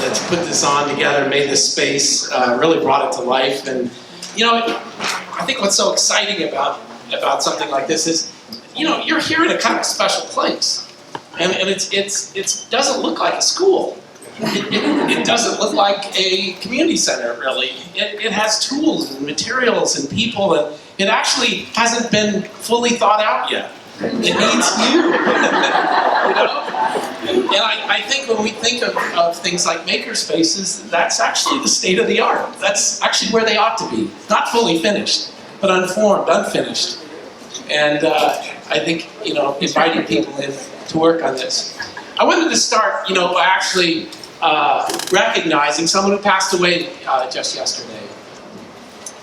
that's put this on together, made this space, really brought it to life. And you know, I think what's so exciting about something like this is, you know, you're here in a kind of special place, and it doesn't look like a school. It doesn't look like a community center, really. It has tools and materials and people, and it actually hasn't been fully thought out yet. It needs you. You know? And I think when we think of things like maker spaces, that's actually the state of the art. That's actually where they ought to be. Not fully finished, but unformed, unfinished. And I think, you know, inviting people in to work on this. I wanted to start, you know, by actually recognizing someone who passed away just yesterday.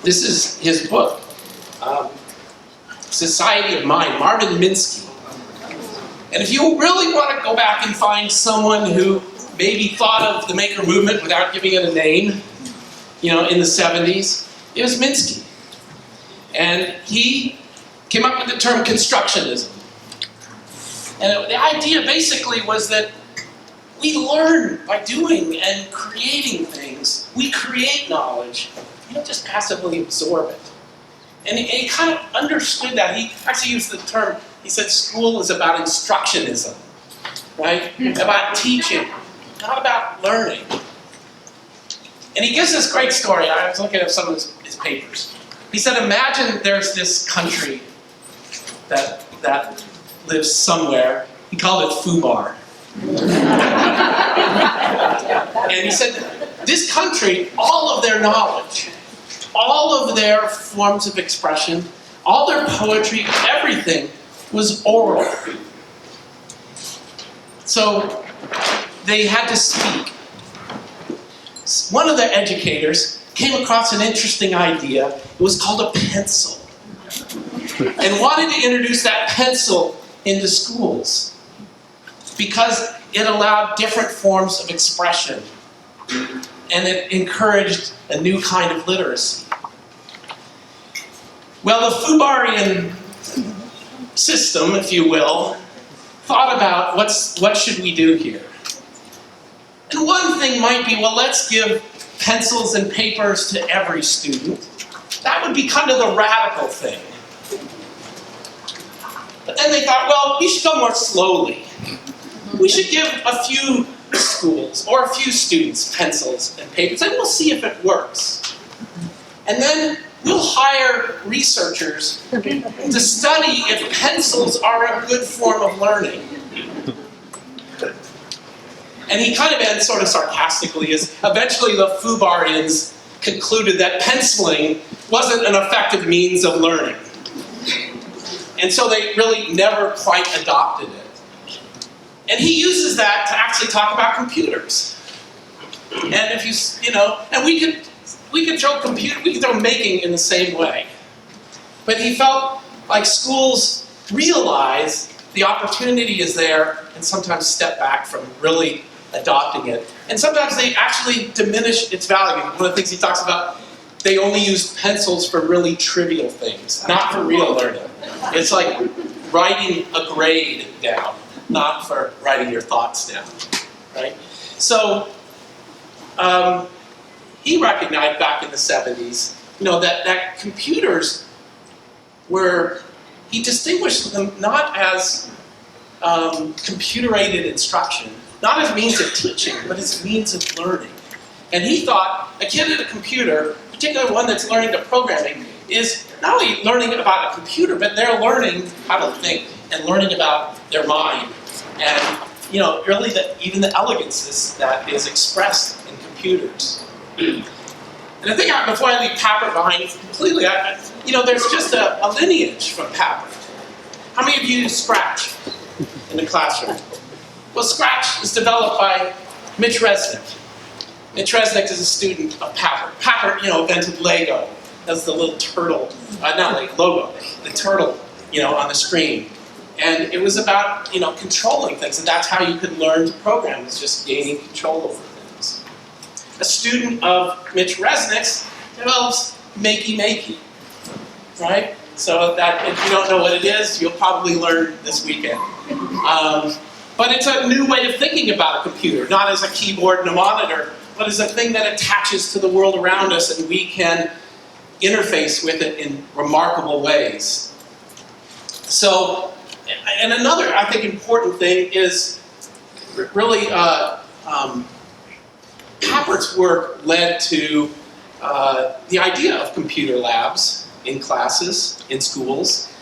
This is his book, Society of Mind, Marvin Minsky. And if you really want to go back and find someone who maybe thought of the maker movement without giving it a name, you know, in the 70s, it was Minsky. And he came up with the term constructionism. And the idea basically was that we learn by doing and creating things. We create knowledge. We don't just passively absorb it. And he kind of understood that. He actually used the term, he said school is about instructionism, right? About teaching, not about learning. And he gives this great story. I was looking at some of his papers. He said, imagine there's this country that lives somewhere. He called it Fubar. And he said, this country, all of their knowledge, all of their forms of expression, all their poetry, everything was oral. So they had to speak. One of the educators came across an interesting idea. It was called a pencil. And wanted to introduce that pencil into schools because it allowed different forms of expression and it encouraged a new kind of literacy. Well, the Fubarian system, if you will, thought about what should we do here? And one thing might be, well, let's give pencils and papers to every student. That would be kind of the radical thing. But then they thought, well, we should go more slowly. We should give a few schools or a few students pencils and papers, and we'll see if it works. And then we'll hire researchers to study if pencils are a good form of learning. And he kind of ends sort of sarcastically as eventually the Fubarians concluded that penciling wasn't an effective means of learning. And so they really never quite adopted it. And he uses that to actually talk about computers. And if you know, and we could throw making in the same way. But he felt like schools realize the opportunity is there and sometimes step back from really adopting it. And sometimes they actually diminish its value. One of the things he talks about, they only use pencils for really trivial things, not for real learning. It's like writing a grade down, not for writing your thoughts down, right? So he recognized back in the 70s, you know, that computers were, he distinguished them not as computer-aided instruction, not as means of teaching, but as means of learning. And he thought a kid at a computer, particularly one that's learning the programming, is not only learning about a computer, but they're learning how to think and learning about their mind. And, you know, really even the elegance that is expressed in computers. And I think before I leave Papert behind completely, you know, there's just a lineage from Papert. How many of you use Scratch in the classroom? Well, Scratch is developed by Mitch Resnick. Mitch Resnick is a student of Papert. Papert, you know, invented Lego. That's the little turtle, not like logo, the turtle, you know, on the screen. And it was about, you know, controlling things, and that's how you could learn to program, is just gaining control over things. A student of Mitch Resnick's develops reMAKE, right? So that if you don't know what it is, you'll probably learn this weekend. But it's a new way of thinking about a computer, not as a keyboard and a monitor, but as a thing that attaches to the world around us and we can interface with it in remarkable ways. So, and another, I think, important thing is really Pappert's work led to the idea of computer labs in classes, in schools,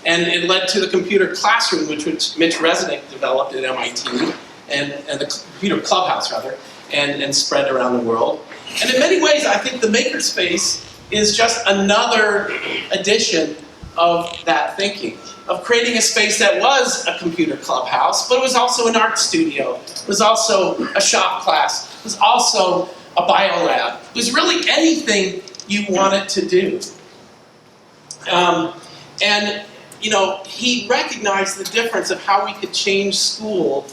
and it led to the computer classroom, which Mitch Resnick developed at MIT, and the computer clubhouse, rather, and spread around the world. And in many ways, I think the makerspace is just another edition of that thinking, of creating a space that was a computer clubhouse, but it was also an art studio, it was also a shop class, it was also a bio lab. It was really anything you wanted to do. And you know, he recognized the difference of how we could change school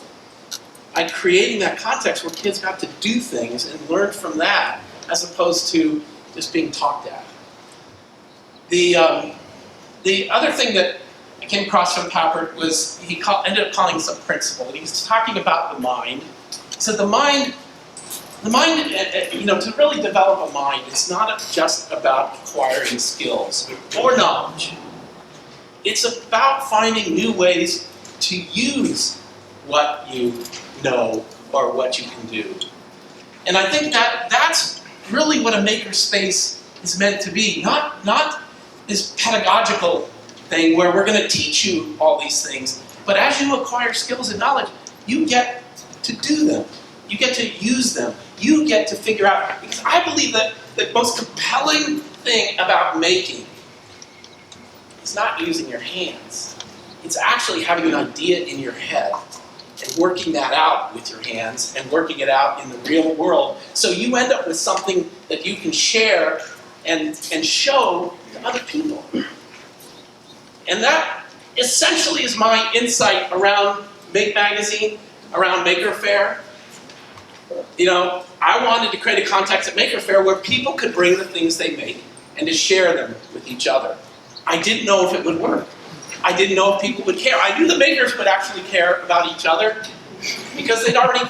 by creating that context where kids got to do things and learn from that, as opposed to just being talked at. The other thing that I came across from Pappert was he ended up calling this a principle. And he was talking about the mind. He said the mind, you know, to really develop a mind, it's not just about acquiring skills or knowledge. It's about finding new ways to use what you know or what you can do. And I think that's really what a makerspace is meant to be. Not this pedagogical thing where we're going to teach you all these things, but as you acquire skills and knowledge, you get to do them. You get to use them. You get to figure out, because I believe that the most compelling thing about making is not using your hands. It's actually having an idea in your head and working that out with your hands and working it out in the real world. So you end up with something that you can share and show to other people. And that essentially is my insight around Make Magazine, around Maker Faire. You know, I wanted to create a context at Maker Faire where people could bring the things they make and to share them with each other. I didn't know if it would work. I didn't know if people would care. I knew the makers would actually care about each other because they'd already,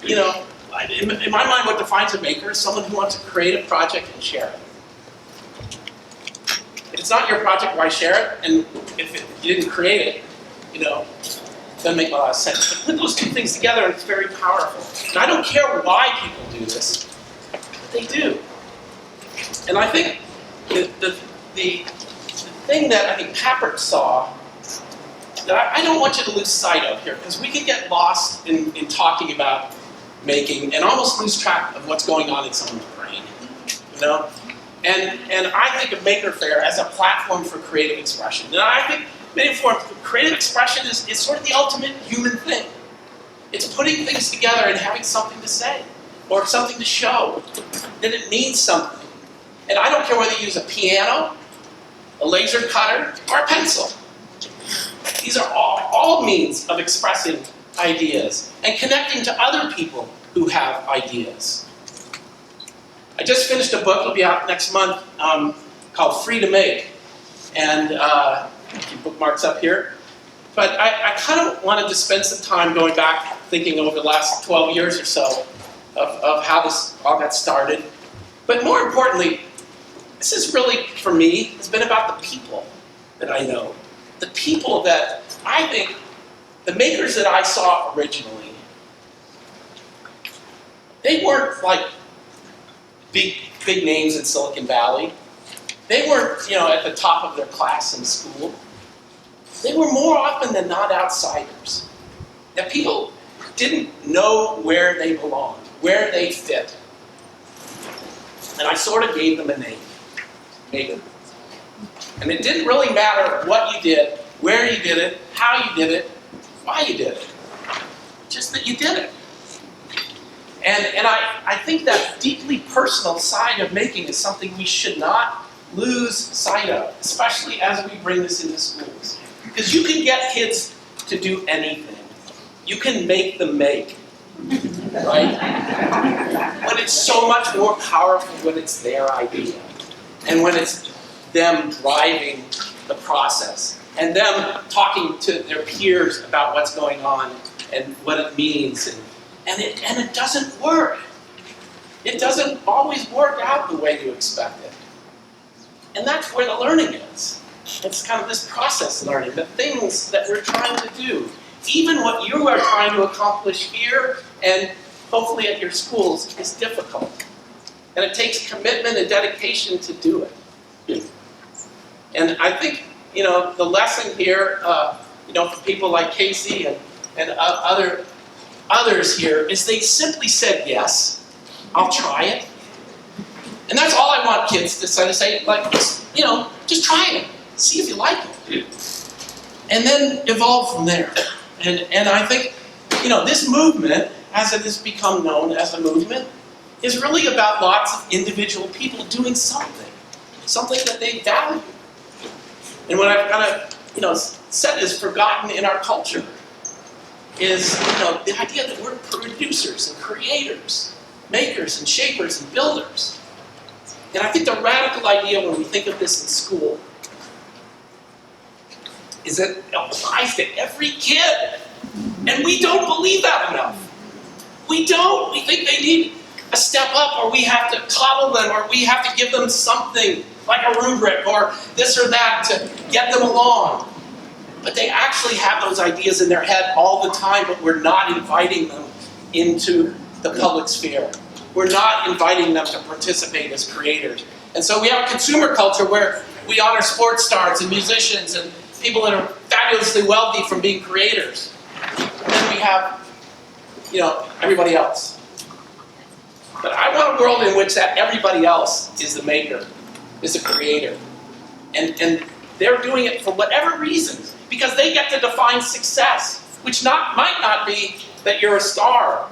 you know, in my mind what defines a maker is someone who wants to create a project and share it. If it's not your project, why share it? And if you didn't create it, you know, it doesn't make a lot of sense. But put those two things together and it's very powerful. And I don't care why people do this, but they do. And I think the thing that I think Pappert saw that I don't want you to lose sight of here, because we can get lost in talking about making and almost lose track of what's going on in someone's brain, you know? And I think of Maker Faire as a platform for creative expression. And I think creative expression is sort of the ultimate human thing. It's putting things together and having something to say or something to show that it means something. And I don't care whether you use a piano, a laser cutter, or a pencil. These are all means of expressing ideas and connecting to other people who have ideas. I just finished a book, it'll be out next month, called Free to Make. And keep bookmarks up here. But I kind of wanted to spend some time going back, thinking over the last 12 years or so of how this all got started. But more importantly, this is really, for me, has been about the people that I know. The people that I think, the makers that I saw originally, they weren't like big names in Silicon Valley. They weren't, you know, at the top of their class in school. They were more often than not outsiders. That people didn't know where they belonged, where they fit. And I sort of gave them a name. Maker. And it didn't really matter what you did, where you did it, how you did it, why you did it. Just that you did it. And I think that deeply personal side of making is something we should not lose sight of, especially as we bring this into schools. Because you can get kids to do anything. You can make them make. Right? But it's so much more powerful when it's their idea. And when it's them driving the process, and them talking to their peers about what's going on and what it means, and it doesn't work. It doesn't always work out the way you expect it. And that's where the learning is. It's kind of this process learning, the things that we're trying to do. Even what you are trying to accomplish here and hopefully at your schools is difficult. And it takes commitment and dedication to do it. And I think, the lesson here, for people like Casey and others here is they simply said, yes, I'll try it. And that's all I want kids to say, like, just try it. See if you like it. And then evolve from there. And I think, this movement, as it has become known as a movement, is really about lots of individual people doing something that they value. And what I've kind of, said is forgotten in our culture is, the idea that we're producers and creators, makers and shapers and builders. And I think the radical idea when we think of this in school is that it applies to every kid. And we don't believe that enough. We don't. We think they need a step up, or we have to coddle them, or we have to give them something like a rubric or this or that to get them along. But they actually have those ideas in their head all the time, but we're not inviting them into the public sphere. We're not inviting them to participate as creators. And so we have a consumer culture where we honor sports stars and musicians and people that are fabulously wealthy from being creators. And then we have, everybody else. But I want a world in which that everybody else is the maker, is the creator. And they're doing it for whatever reasons, because they get to define success, which might not be that you're a star.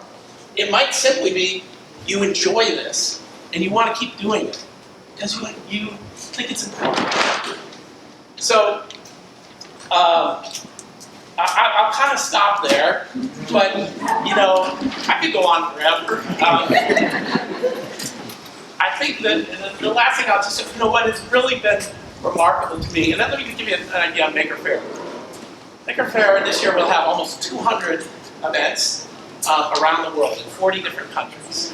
It might simply be you enjoy this, and you want to keep doing it, because you think it's important. So, I'll kind of stop there, but, I could go on forever. I think that the last thing I'll just, what has really been remarkable to me, and then let me give you an idea on Maker Faire. Maker Faire this year will have almost 200 events around the world in 40 different countries.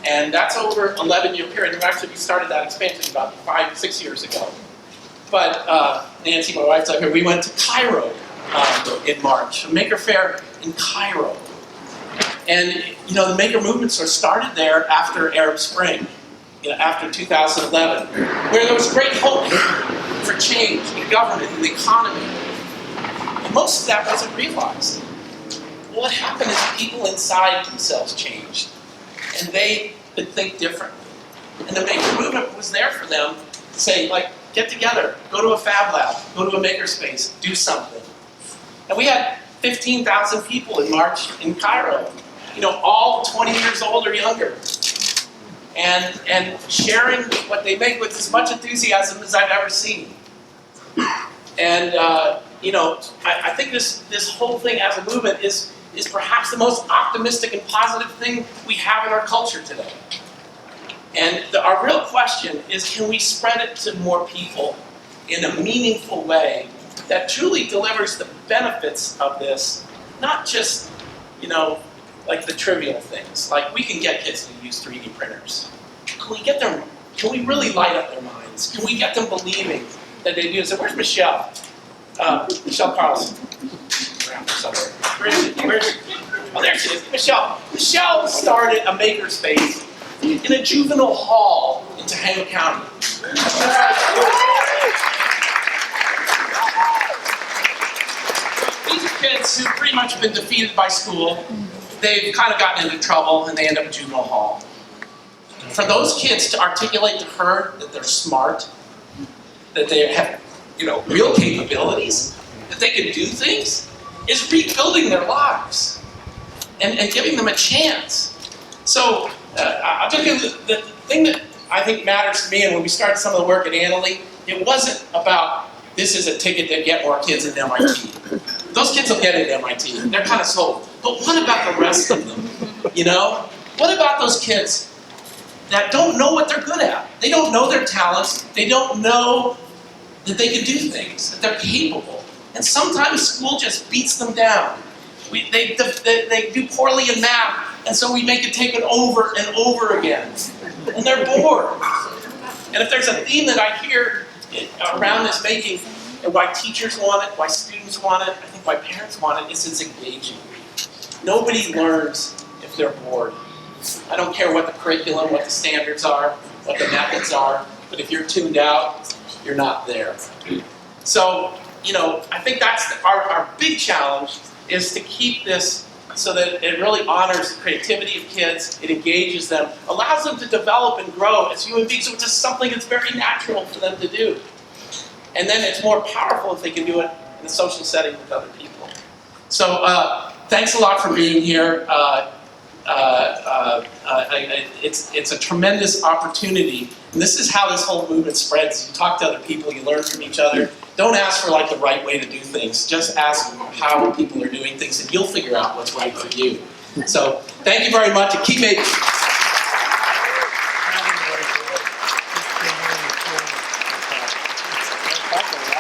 And that's over an 11-year period. And actually, we started that expansion about 5-6 years ago. But Nancy, my wife's up here, we went to Cairo in March, a Maker Faire in Cairo. And, the maker movement sort of started there after Arab Spring, after 2011, where there was great hope for change in government and the economy. And most of that wasn't realized. What happened is people inside themselves changed, and they could think differently. And the maker movement was there for them to say, get together, go to a fab lab, go to a makerspace, do something. And we had 15,000 people in March in Cairo, all 20 years old or younger. And sharing what they make with as much enthusiasm as I've ever seen. And, I think this whole thing as a movement is perhaps the most optimistic and positive thing we have in our culture today. And our real question is, can we spread it to more people in a meaningful way that truly delivers the benefits of this, not just, like the trivial things. Like, we can get kids to use 3D printers. Can we really light up their minds? Can we get them believing that they do? So where's Michelle? Michelle Carlson. Around somewhere. Where is she? Oh, there she is. Michelle. Michelle started a makerspace in a juvenile hall in Tehama County. These are kids who've pretty much been defeated by school. They've kind of gotten into trouble and they end up in juvenile hall. For those kids to articulate to her that they're smart, that they have, real capabilities, that they can do things, is rebuilding their lives and giving them a chance. So I'll tell you the thing that I think matters to me, and when we started some of the work at Annalee, it wasn't about this is a ticket to get more kids into MIT. Those kids will get into MIT. They're kind of sold. But what about the rest of them? What about those kids that don't know what they're good at? They don't know their talents. They don't know that they can do things, that they're capable. And sometimes school just beats them down. They do poorly in math, and so we make it take it over and over again. And they're bored. And if there's a theme that I hear around this making, and why teachers want it, why students want it, I think why parents want it, is it's engaging. Nobody learns if they're bored. I don't care what the curriculum, what the standards are, what the methods are, but if you're tuned out, you're not there. So, I think that's our big challenge, is to keep this so that it really honors the creativity of kids, it engages them, allows them to develop and grow as human beings, which is something that's very natural for them to do. And then it's more powerful if they can do it in a social setting with other people. So thanks a lot for being here. It's a tremendous opportunity. And this is how this whole movement spreads. You talk to other people, you learn from each other. Don't ask for the right way to do things. Just ask how people are doing things, and you'll figure out what's right for you. So thank you very much, and keep making. That's